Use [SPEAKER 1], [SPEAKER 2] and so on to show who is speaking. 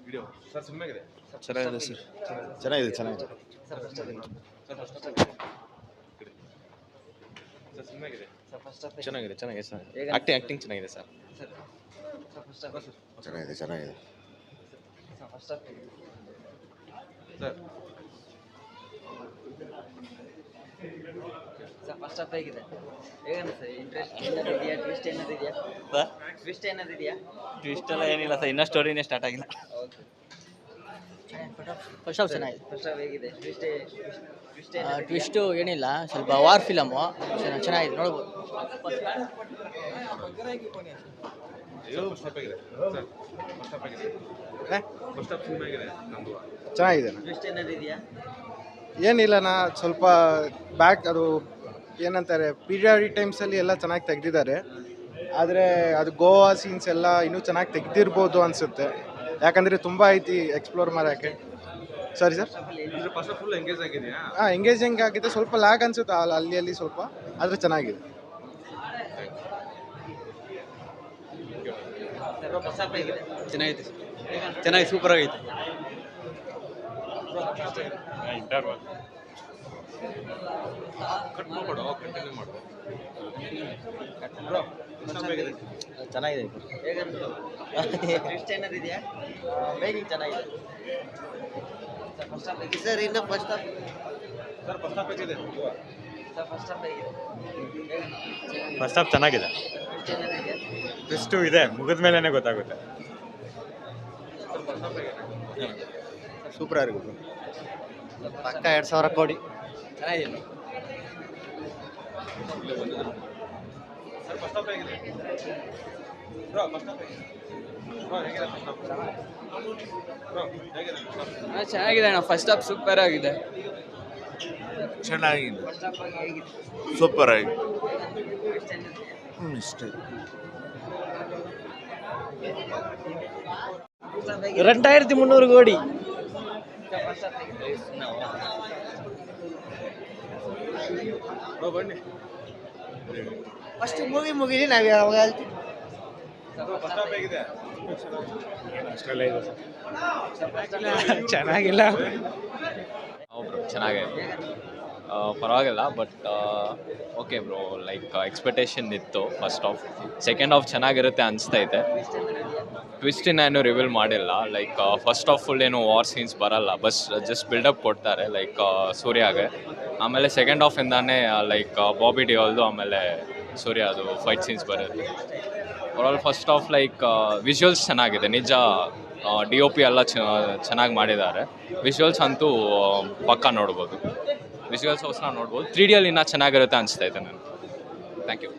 [SPEAKER 1] Video sir ಸಿನಿಮಾಗಿದೆ
[SPEAKER 2] ಚೆನ್ನಾಗಿದೆ sir.
[SPEAKER 3] ಚೆನ್ನಾಗಿದೆ ಚೆನ್ನಾಗಿದೆ
[SPEAKER 1] ಸರ್ ಸಿನಿಮಾಗಿದೆ
[SPEAKER 2] ಚೆನ್ನಾಗಿದೆ ಚೆನ್ನಾಗಿದೆ ಸರ್. ಆಕ್ಟಿಂಗ್ ಚೆನ್ನಾಗಿದೆ ಸರ್.
[SPEAKER 3] ಚೆನ್ನಾಗಿದೆ ಚೆನ್ನಾಗಿದೆ
[SPEAKER 1] ಸರ್
[SPEAKER 4] ಫಸ್ಟ್ ಹಾಫ್ ಹೇಗಿದೆ? ಹೇಗನ್ನಿಸ್ತದೆ? ಇಂಟ್ರೆಸ್ಟ್ ಏನಾದ್ರು ಇದೆಯಾ? ಟ್ವಿಸ್ಟ್ ಏನಾದ್ರು ಇದೆಯಾ? ಟ್ವಿಸ್ಟ್ ಏನಾದ್ರು ಇದೆಯಾ?
[SPEAKER 2] ಟ್ವಿಸ್ಟ್ ಎಲ್ಲ ಏನಿಲ್ಲ ಸರ್, ಇನ್ನೂ ಸ್ಟೋರಿನೇ ಸ್ಟಾರ್ಟ್ ಆಗಿಲ್ಲ.
[SPEAKER 4] ಓಕೆ.
[SPEAKER 5] ಫಸ್ಟ್ ಹಾಫ್ ಚೆನ್ನಾಗಿದೆ.
[SPEAKER 4] ಫಸ್ಟ್ ಹಾಫ್ ಹೇಗಿದೆ? ಟ್ವಿಸ್ಟ್
[SPEAKER 5] ಟ್ವಿಸ್ಟು ಏನಿಲ್ಲ, ಸ್ವಲ್ಪ ವಾರ್ ಫಿಲಮು ಚೆನ್ನಾಗಿದೆ, ನೋಡ್ಬೋದು.
[SPEAKER 1] ಫಸ್ಟ್ ಹಾಫ್ ಆಗಿದೆ ಸರ್. ಫಸ್ಟ್ ಹಾಫ್ ಆಗಿದೆ. ಫಸ್ಟ್ ಹಾಫ್ ಸಿನಿಮಾ ಆಗಿದೆ ನಮ್ಮದು.
[SPEAKER 3] ಚೆನ್ನಾಗಿದೆ
[SPEAKER 4] ಟ್ವಿಸ್ಟ್ ಏನಾದ್ರು ಇದೆಯಾ?
[SPEAKER 3] ಏನಿಲ್ಲನಾ ಸ್ವಲ್ಪ ಬ್ಯಾಕ್ ಅದು ಏನಂತಾರೆ ಪೀರಿಯಾಡಿಕ್ ಟೈಮ್ಸಲ್ಲಿ ಎಲ್ಲ ಚೆನ್ನಾಗಿ ತೆಗೆದಿದ್ದಾರೆ. ಆದರೆ ಅದು ಗೋವಾ ಸೀನ್ಸ್ ಎಲ್ಲ ಇನ್ನೂ ಚೆನ್ನಾಗಿ ತೆಗೆದಿರ್ಬೋದು ಅನಿಸುತ್ತೆ. ಯಾಕಂದರೆ ತುಂಬ ಐತಿ ಎಕ್ಸ್ಪ್ಲೋರ್ ಮಾಡೋಕ್ಕೆ. ಸರಿ ಸರ್.
[SPEAKER 1] ಇದ್ರ ಫಸ್ಟ್ ಫುಲ್ ಎಂಗೇಜ್ ಆಗಿದೆಯಾ?
[SPEAKER 3] ಹಾಂ ಎಂಗೇಜಿಂಗ್ ಆಗಿದೆ, ಸ್ವಲ್ಪ ಲ್ಯಾಗ್ ಅನಿಸುತ್ತೆ ಅಲ್ಲಿ ಸ್ವಲ್ಪ, ಆದರೆ ಚೆನ್ನಾಗಿದೆ.
[SPEAKER 4] ಫಸ್ಟ್ ಹಾಫ್ ಹೇಗಿದೆ?
[SPEAKER 2] ಚೆನ್ನಾಗಿದೆ ಚೆನ್ನಾಗಿ ಸೂಪರ್ ಆಗೈತೆ.
[SPEAKER 1] ಕಟ್ ಮಾಡ್ಬೇಡ, ಕಂಟಿನ್ಯೂ ಮಾಡು. ಬ್ರೋ ಫಸ್ಟ್ ಹಾಫ್ ಆಗಿದೆ.
[SPEAKER 2] ಚೆನ್ನಾಗಿದೆ.
[SPEAKER 4] ಹೇಗನ್ನಿಸ್ತು? ಟ್ವಿಸ್ಟ್ ಏನಾದ್ರು ಇದೆಯಾ? ಮೇಕಿಂಗ್ ಚೆನ್ನಾಗಿದೆ. ಫಸ್ಟ್ ಹಾಫ್ ಹೇಗಿದೆ?
[SPEAKER 5] ಸರ್ ಇನ್ನು first half
[SPEAKER 1] sir first half ಆಗಿದೆ.
[SPEAKER 4] ಫಸ್ಟ್ ಹಾಫ್ ಹೇಗಿದೆ?
[SPEAKER 6] ಫಸ್ಟ್ ಹಾಫ್ ಚೆನ್ನಾಗಿದೆ.
[SPEAKER 4] ಟ್ವಿಸ್ಟ್ ಏನಾದ್ರು ಇದೆಯಾ?
[SPEAKER 6] ಟ್ವಿಸ್ಟು ಇದೆ, ಮುಗಿದ ಮೇಲೇ ಗೊತ್ತಾಗುತ್ತೆ.
[SPEAKER 1] ಸರ್ ಫಸ್ಟ್ ಹಾಫ್ ಆಗಿದೆ.
[SPEAKER 3] ಸೂಪರ್ ಆಗಿತ್ತು.
[SPEAKER 5] ಪಕ್ಕ 2,000 ಕೋಟಿ.
[SPEAKER 4] ಚೆನ್ನಾಗಿದೆ.
[SPEAKER 1] ಸರ್ ಫಸ್ಟ್ ಹಾಫ್ ಆಗಿದೆ. ಬ್ರೋ ಫಸ್ಟ್ ಹಾಫ್ ಆಗಿದೆ. ಬ್ರೋ ಹೇಗಿದೆ ಫಸ್ಟ್ ಹಾಫ್? ಬ್ರೋ ಹೇಗಿದೆ ಫಸ್ಟ್ ಹಾಫ್?
[SPEAKER 5] ಚೆನ್ನಾಗಿದೆ ಅಣ್ಣ, ಫಸ್ಟ್ ಹಾಫ್ ಸೂಪರ್ ಆಗಿದೆ.
[SPEAKER 3] ಚೆನ್ನಾಗಿದೆ,
[SPEAKER 4] ಫಸ್ಟ್ ಹಾಫ್ ಹೇಗಿದೆ?
[SPEAKER 3] ಸೂಪರ್ ಆಗಿದೆ.
[SPEAKER 4] ಟ್ವಿಸ್ಟ್ ಏನಾದ್ರು ಇದೆಯಾ?
[SPEAKER 3] ಇಷ್ಟೇ.
[SPEAKER 4] ಫಸ್ಟ್ ಹಾಫ್ ಹೇಗಿದೆ?
[SPEAKER 5] 2,300 ಕೋಟಿ.
[SPEAKER 4] ಫಸ್ಟ್ ಹಾಫ್ ಹೇಗಿದೆ?
[SPEAKER 1] ಬ್ರೋ ಬನ್ನಿ.
[SPEAKER 5] ಫಸ್ಟ್ ಮೂವಿ ಮುಗಿದಿ ನಾವು ಯಾವಾಗ ಹೇಳ್ತೀವಿ.
[SPEAKER 1] ಬ್ರೋ ಫಸ್ಟ್ ಹಾಫ್ ಆಗಿದೆ.
[SPEAKER 6] ಅಷ್ಟೆಲ್ಲ ಇದೆ ಸರ್.
[SPEAKER 2] ಚೆನ್ನಾಗಿಲ್ಲ. ಬ್ರೋ ಚೆನ್ನಾಗಿದೆ, ಪರವಾಗಿಲ್ಲ. But okay bro, like expectation ಇತ್ತು ಫಸ್ಟ್ ಹಾಫ್. ಸೆಕೆಂಡ್ ಹಾಫ್ ಚೆನ್ನಾಗಿರುತ್ತೆ ಅನಿಸ್ತೈತೆ. ಟ್ವಿಸ್ಟ್ ಇನ್ನೇನು ರಿವೀಲ್ ಮಾಡಿಲ್ಲ. ಲೈಕ್ ಫಸ್ಟ್ ಹಾಫ್ ಫುಲ್ ಏನು ವಾರ್ ಸೀನ್ಸ್ ಬರಲ್ಲ, ಜಸ್ಟ್ ಬಿಲ್ಡಪ್ ಕೊಡ್ತಾರೆ ಲೈಕ್ ಸೂರ್ಯಾಗೆ. ಆಮೇಲೆ ಸೆಕೆಂಡ್ ಹಾಫಿಂದಾನೇ ಲೈಕ್ ಬಾಬಿ ಡಿಯೋಲ್ದು ಆಮೇಲೆ ಸೂರ್ಯದು ಫೈಟ್ ಸೀನ್ಸ್ ಬರುತ್ತೆ. Overall first half like visuals ಚೆನ್ನಾಗಿದೆ ನಿಜ. DOP ಎಲ್ಲ ಚೆನ್ನಾಗಿ ಮಾಡಿದ್ದಾರೆ. ವಿಜುವಲ್ಸ್ ಅಂತೂ ಪಕ್ಕ ನೋಡ್ಬೋದು. ವಿಜುವಲ್ಸ್ಗೋಸ್ಕರ ನೋಡ್ಬೋದು. 3Dಯಲ್ಲಿ ಇನ್ನೂ ಚೆನ್ನಾಗಿರುತ್ತೆ ಅನಿಸ್ತೈತೆ ನನಗೆ. Thank you.